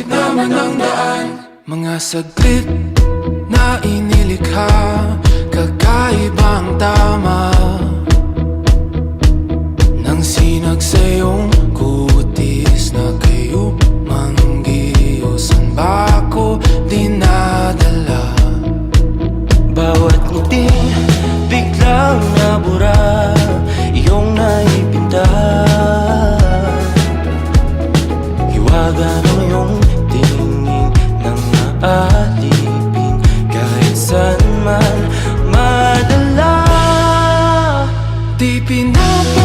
naman ang daan. Mga saglit na inilikha, kakaibang tama nang sinag sa iyong kutis na kayo manggiyosan ba ako dinadala? Bawat ngiting biglang nabura, iyong naipinta. Hiwaga ng iyong tingin nang naalipin, kahit saan man madala. Di pinapagod